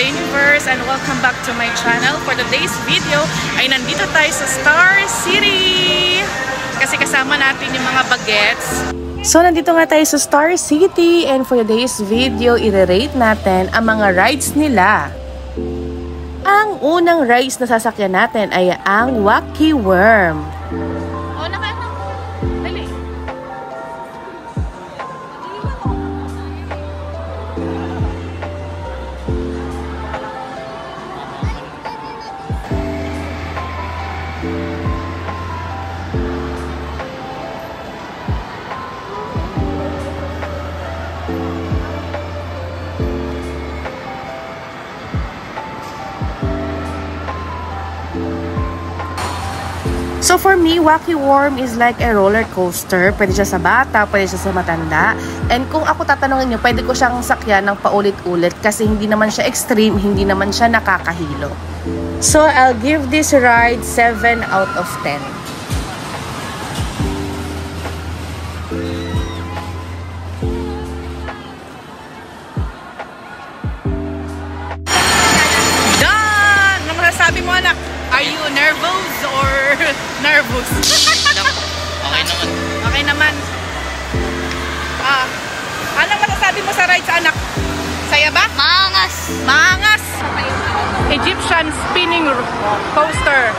the universe, and welcome back to my channel. For today's video ay nandito tayo sa Star City kasi kasama natin yung mga bagets. So nandito nga tayo sa Star City, and for today's video i-rate natin ang mga rides nila. Ang unang rides na sasakyan natin ay ang Wacky Worm. So for me, Wacky Worm is like a roller coaster. Pwede siya sa bata, pwede siya sa matanda. And kung ako tatanungin niyo, pwede ko siyang sakyan ng paulit-ulit kasi hindi naman siya extreme, hindi naman siya nakakahilo. So I'll give this ride 7 out of 10. Done! Ano masasabi mo, anak? Are you nervous or nervous? Okay naman. Okay naman. Anong masasabi mo sa rides, anak? Saya ba? Maangas! Maangas! Egyptian spinning coaster.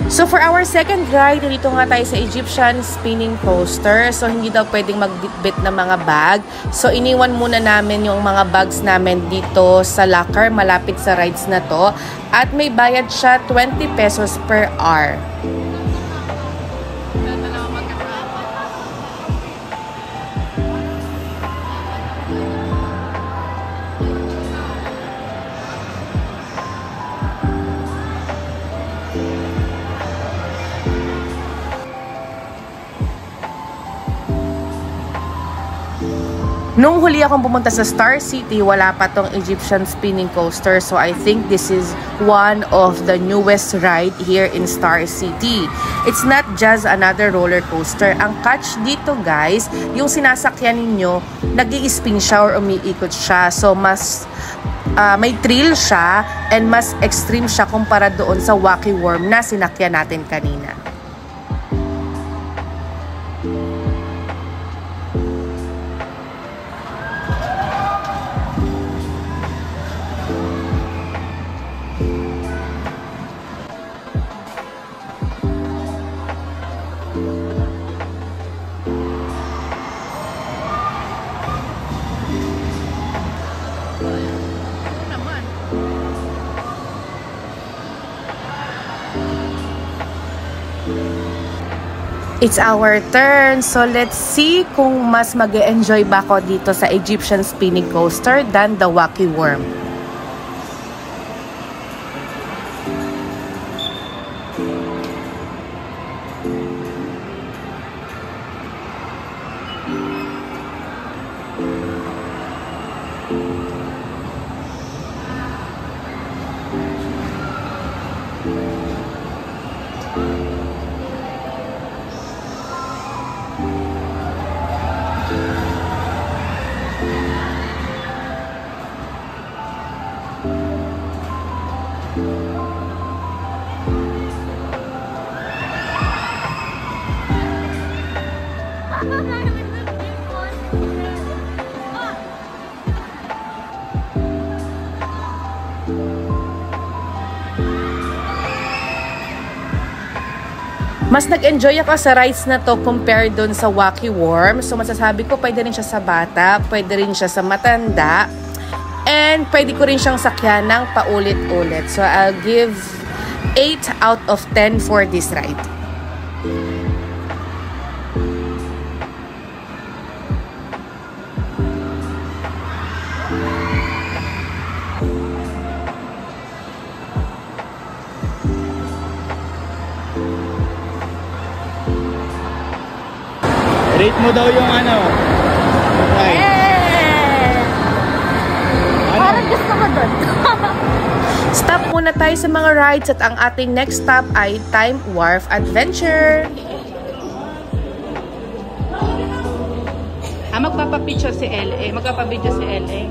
So for our second ride, dito nga tayo sa Egyptian spinning coaster. So hindi daw pwedeng magbitbit ng mga bag. So iniwan muna namin yung mga bags namin dito sa locker malapit sa rides na to. At may bayad siya 20 pesos per hour. Nung huli akong pumunta sa Star City, wala pa tong Egyptian spinning coaster. So I think this is one of the newest ride here in Star City. It's not just another roller coaster. Ang catch dito, guys, yung sinasakyan ninyo, nag-i-spin siya or umiikot siya. So mas may thrill siya and mas extreme siya kumpara doon sa Wacky Worm na sinakyan natin kanina. It's our turn. So let's see kung mas mag-e-enjoy ba ako dito sa Egyptian spinning coaster than the Wacky Worm. Mas nag-enjoy ako sa rides na to compared dun sa Wacky Worm. So masasabi ko pwede rin siya sa bata, pwede rin siya sa matanda, and pwede ko rin siyang sakyan ng paulit-ulit. So I'll give 8 out of 10 for this ride. Rate mo daw yung ano? Parang gusto ko doon. Stop muna tayo sa mga rides at ang ating next stop ay Time Wharf Adventure. Magpapapicture si LA. Magpapabidyo si LA.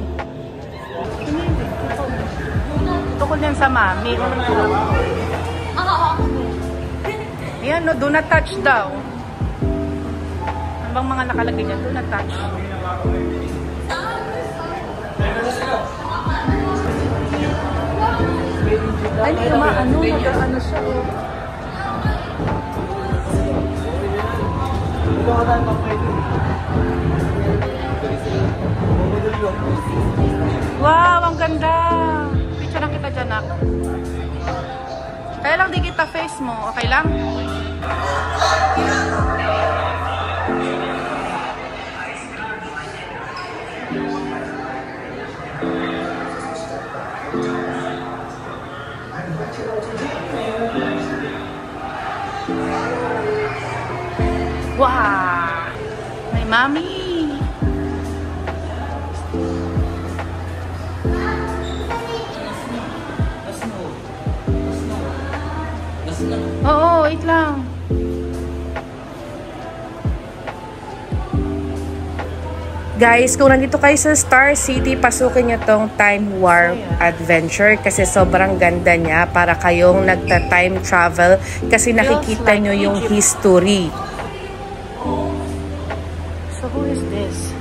Tukol yan sa mami. Ayan, no, do not touch daw. Ano bang mga nakalagay niya? Do not touch. Ay, hindi maano, nag-ano siya. Wow, ang ganda. Picture lang kita dyan, ako. Kaya lang di kita face mo. Okay lang? Wow! May mami! Oo, wait lang. Guys, kung nandito kayo sa Star City, pasukin nyo tong Time Warp Adventure kasi sobrang ganda niya para kayong nagta-time travel kasi nakikita nyo yung history. So who is this?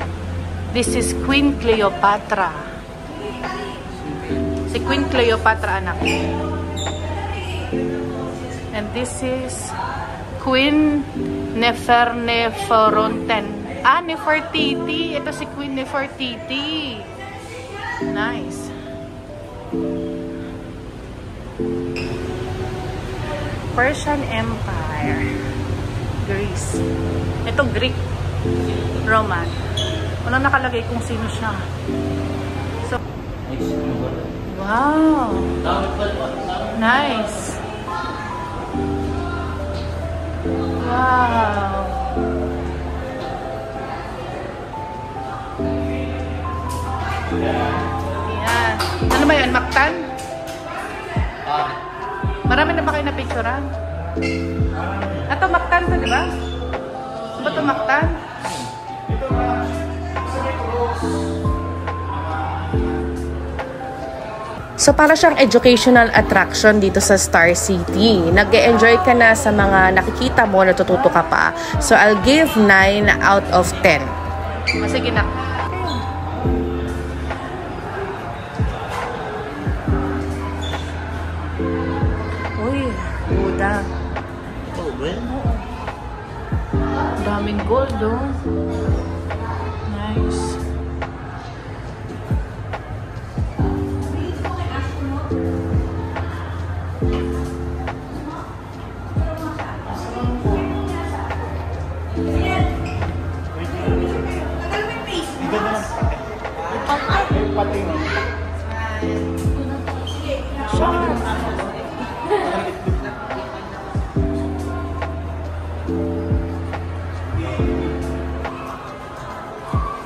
This is Queen Cleopatra. Si Queen Cleopatra, anak. And this is Queen Nefertiti. Ah, Nefertiti. Ito si Queen Nefertiti. Nice. Persian Empire. Greece. Ito Greek. Roman. Walang nakalagay kung sino siya. So, wow. Nice. Wow. Ayan. Ano ba yan? Mactan? Marami na ba kayo na-picturean? Ito, Mactan to, di ba? Ano ba ito, Mactan? So, para siyang educational attraction dito sa Star City. Nag-e-enjoy ka na sa mga nakikita mo, natututo ka pa. So, I'll give 9 out of 10. Sige na. Uy, Buddha. Oh, well? Daming gold, oh. Nice.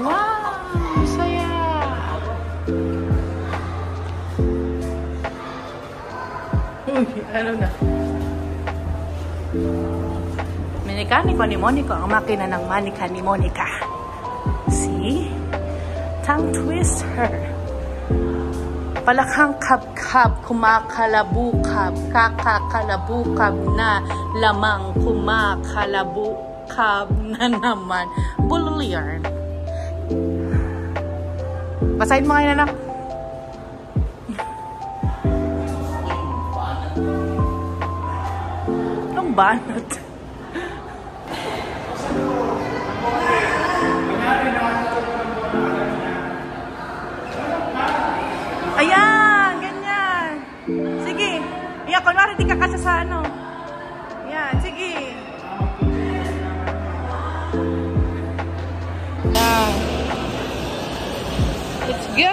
Wow, saya. Uy, ano na? Mekaniko ni Monica, ang makina ng manika ni Monica. See? Tongue twister. Palakang kab-kab, kumakalabukab, kakakalabukab na lamang kumakalabukab na naman. Bullion. Basahin mo ngayon, anak. Anong banat? Ayan, ganyan. Sige. Ayan, kunwari di ka kasi sa ano. Ayan, sige. Let's go.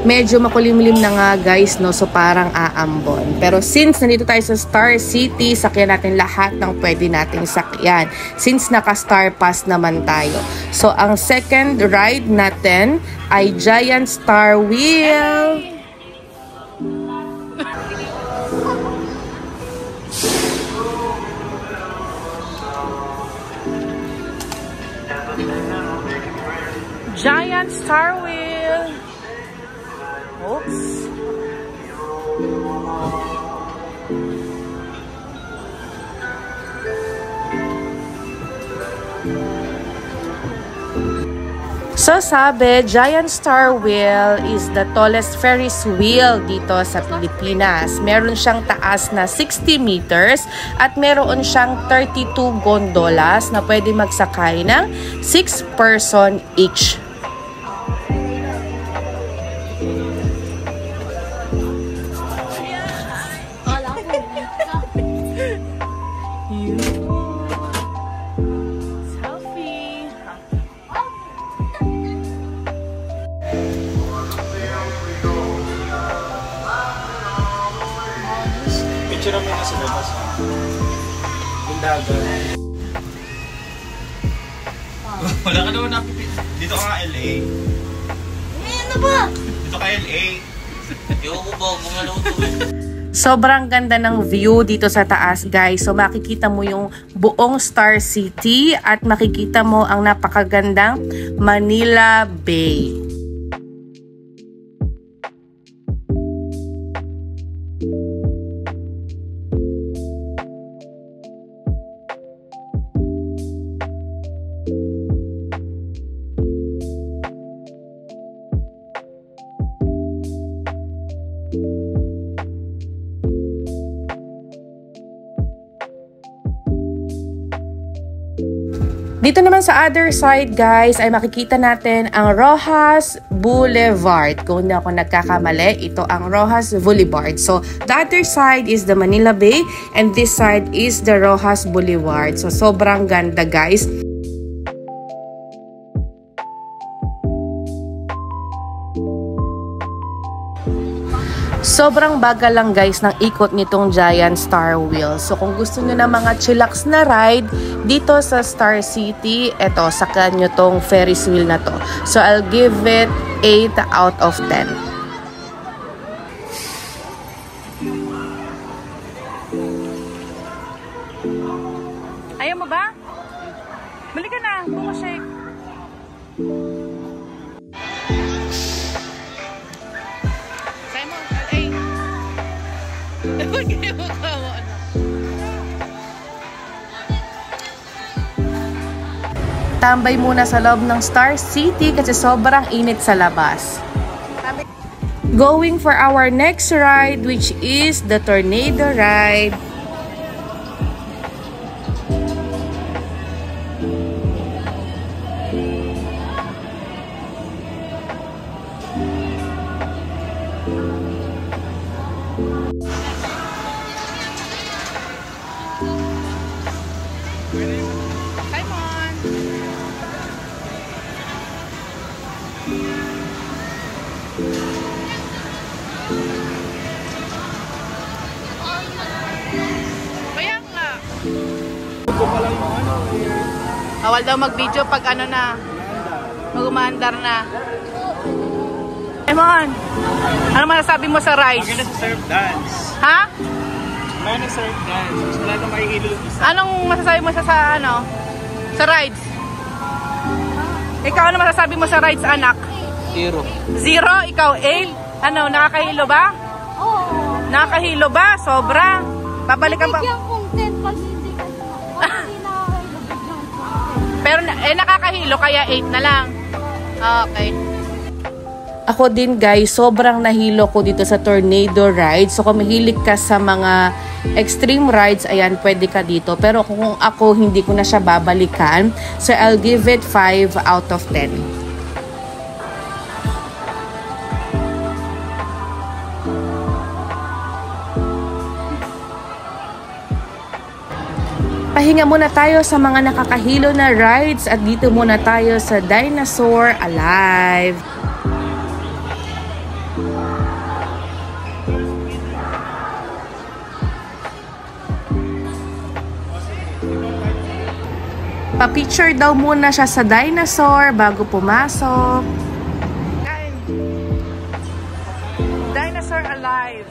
medyo makulimlim na nga guys, no? So parang aambon. Pero since nandito tayo sa Star City, sakyan natin lahat ng pwede nating sakyan. Since naka-Star Pass naman tayo. So ang second ride natin ay Giant Star Wheel. Giant Star Wheel. Oops. So sabi, Giant Star Wheel is the tallest Ferris wheel dito sa Pilipinas. Meron siyang taas na 60 meters at meron siyang 32 gondolas na pwede magsakay ng 6 person each. Picture mo na sa labas. Bundagan. Wala ka naman napipit. Dito ka LA. Ano ba? Dito ka LA. Ewan ko ba, bumalaw to eh. Sobrang ganda ng view dito sa taas guys. So makikita mo yung buong Star City at makikita mo ang napakagandang Manila Bay. Dito naman sa other side guys ay makikita natin ang Roxas Boulevard. Kung hindi ako nagkakamali, ito ang Roxas Boulevard. So the other side is the Manila Bay and this side is the Roxas Boulevard. So sobrang ganda guys. Sobrang bagal lang guys ng ikot nitong Giant Star Wheel. So kung gusto nyo na mga chillax na ride dito sa Star City, eto, sakyan nyo tong Ferris wheel na to. So I'll give it 8 out of 10. Ayaw mo ba? Balik ka na, bumashake. Tambay muna sa loob ng Star City kasi sobrang init sa labas. Going for our next ride which is the Tornado Ride. Kaya nga. Bawal daw mag-video pag ano na, mag-umaandar na. Emon, ano masasabi mo sa rides? Maganda sa surf dance. Ha? Maganda sa surf dance. Mas wala na makihilo yung isa. Anong masasabi mo sa ano? Sa rides? Ikaw ano masasabi mo sa rides, anak? 0. 0? Ikaw, Ale? Ano, nakakahilo ba? Oo. Nakakahilo ba? Sobra. Babalikan pa. Bigyan content pag hindi ka hindi nakakahilo. Pero nakakahilo kaya 8 na lang. Okay. Ako din guys, sobrang nahilo ko dito sa Tornado Ride. So kung mahilig ka sa mga extreme rides, ayan, pwede ka dito. Pero kung ako, hindi ko na siya babalikan. So I'll give it 5 out of 10. Pahinga muna tayo sa mga nakakahilo na rides at dito muna tayo sa Dinosaur Alive. Pa-picture daw muna siya sa dinosaur bago pumasok. Dinosaur alive.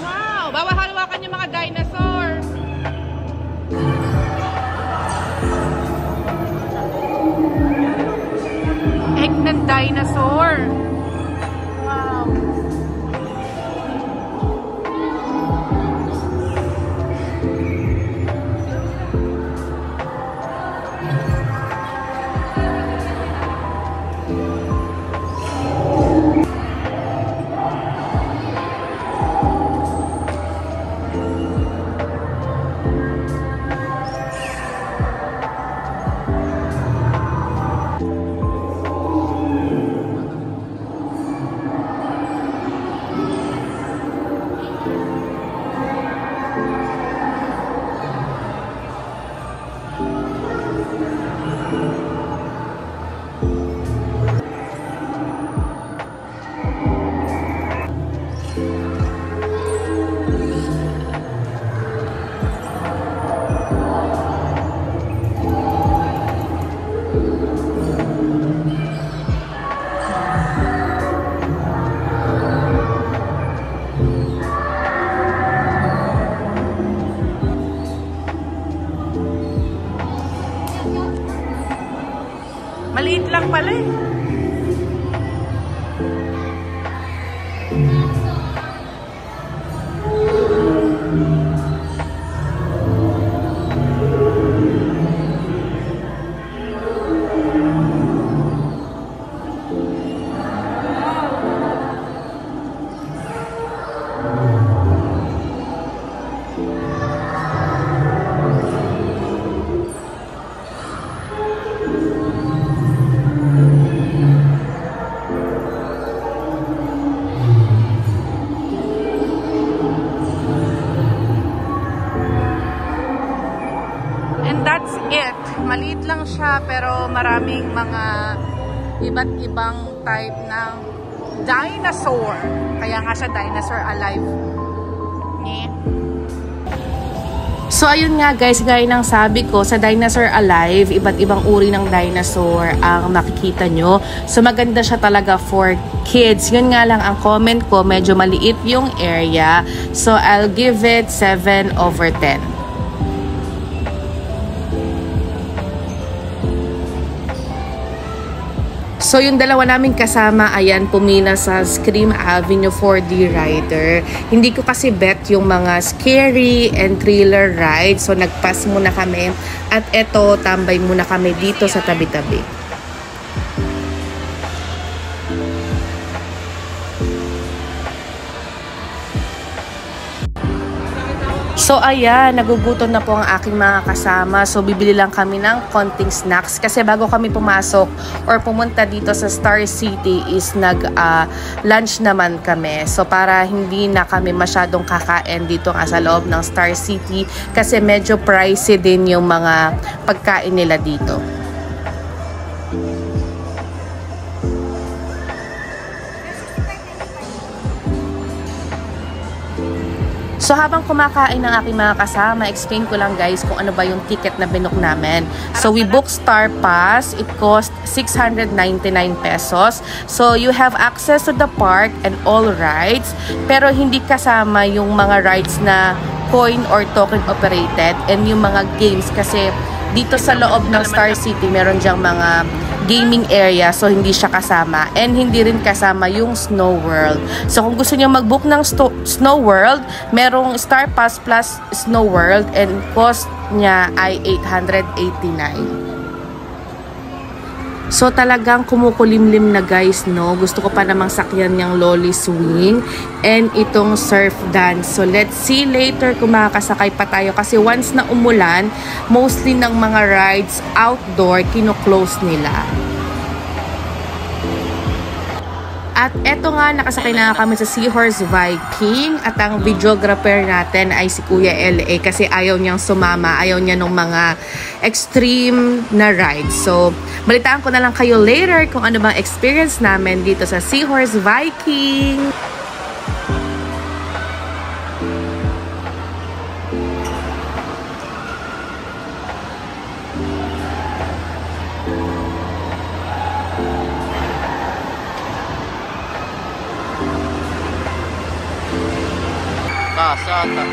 Wow! Bawal hawakan yung mga dinosaur. Egg ng dinosaur. Wow. Maliit lang pala eh. That's it. Maliit lang siya pero maraming mga iba't ibang type ng dinosaur. Kaya nga siya dinosaur alive. So ayun nga guys, gaya ng sabi ko, sa Dinosaur Alive, iba't ibang uri ng dinosaur ang makikita nyo. So maganda siya talaga for kids. Yun nga lang ang comment ko, medyo maliit yung area. So I'll give it 7/10. So yung dalawa naming kasama, ayan, pumila sa Scream Avenue 4D Rider. Hindi ko kasi bet yung mga scary and thriller ride. So nagpass muna kami at eto, tambay muna kami dito sa tabi-tabi. So ayan, nagugutom na po ang aking mga kasama. So bibili lang kami ng konting snacks kasi bago kami pumasok or pumunta dito sa Star City is nag-lunch naman kami. So para hindi na kami masyadong kakain dito nga sa loob ng Star City kasi medyo pricey din yung mga pagkain nila dito. So habang kumakain ng aking mga kasama, explain ko lang guys kung ano ba yung ticket na binook namin. So we booked Star Pass. It cost 699 pesos. So you have access to the park and all rides. Pero hindi kasama yung mga rides na coin or token operated and yung mga games kasi dito sa loob ng Star City meron diyang mga gaming area, so hindi siya kasama and hindi rin kasama yung Snow World. So kung gusto niyo mag-book ng Snow World, merong Star Pass plus Snow World and cost niya ay 889. So talagang kumukulimlim na guys, no? Gusto ko pa namang sakyan yung Lolly Swing and itong surf dance. So let's see later kung makakasakay pa tayo kasi once na umulan, mostly ng mga rides outdoor, kino-close nila. At eto nga, nakasakay na kami sa Seahorse Viking at ang videographer natin ay si Kuya LA kasi ayaw niyang sumama, ayaw niya ng mga extreme na rides. So, balitaan ko na lang kayo later kung ano bang experience namin dito sa Seahorse Viking. Kasata.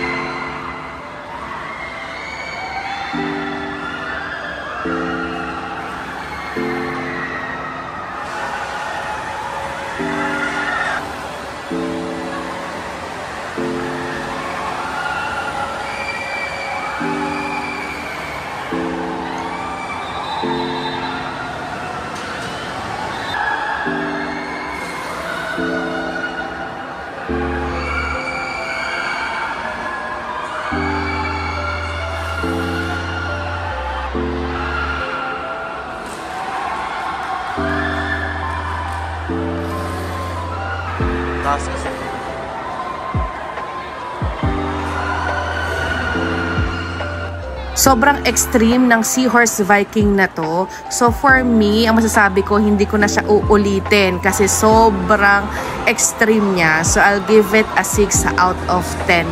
Sobrang extreme ng Seahorse Viking na to. So for me, ang masasabi ko, hindi ko na siya uulitin kasi sobrang extreme niya. So I'll give it a 6 out of 10.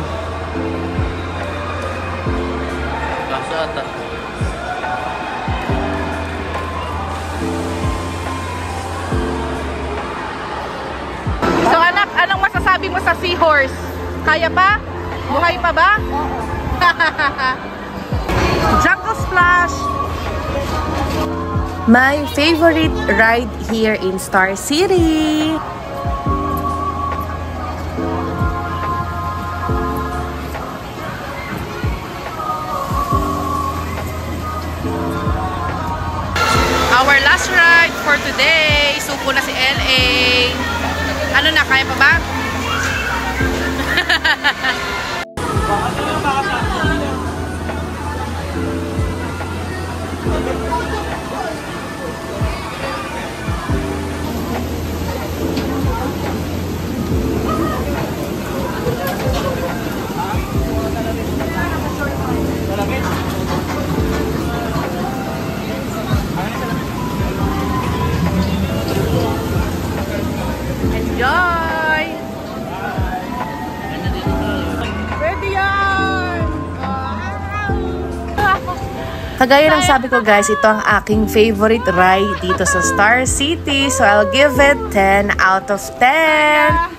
Kasata. So anak, anong masasabi mo sa Seahorse? Kaya pa? Buhay pa ba? Jungle Splash! My favorite ride here in Star City! Our last ride for today. Suko na si LA. Ano na, kaya pa ba? Enjoy! Pwede yan! Kagaya ng sabi ko guys, ito ang aking favorite ride dito sa Star City. So I'll give it 10 out of 10.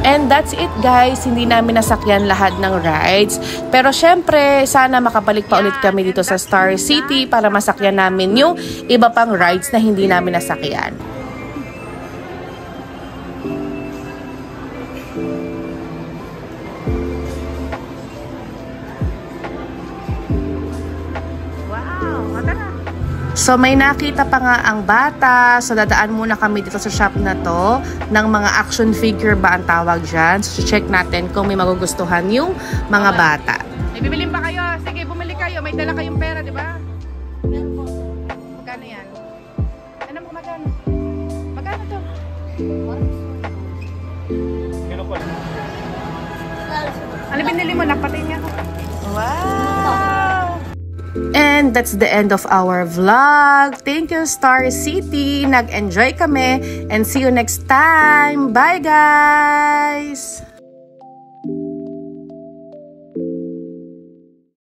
And that's it guys, hindi namin nasakyan lahat ng rides. Pero syempre, sana makabalik pa ulit kami dito sa Star City para masakyan namin yung iba pang rides na hindi namin nasakyan. So may nakita pa nga ang bata. So dadaan muna kami dito sa shop na to ng mga action figure ba ang tawag dyan. So check natin kung may magugustuhan yung mga bata. May bibilin pa kayo? Sige, bumili kayo. May dala kayong pera, di ba? Magkano yan? Ano mo magkano? Magkano to? Ano binili mo? Napatay niya ako. Wow! And that's the end of our vlog. Thank you, Star City. Nag-enjoy kami. And see you next time. Bye, guys!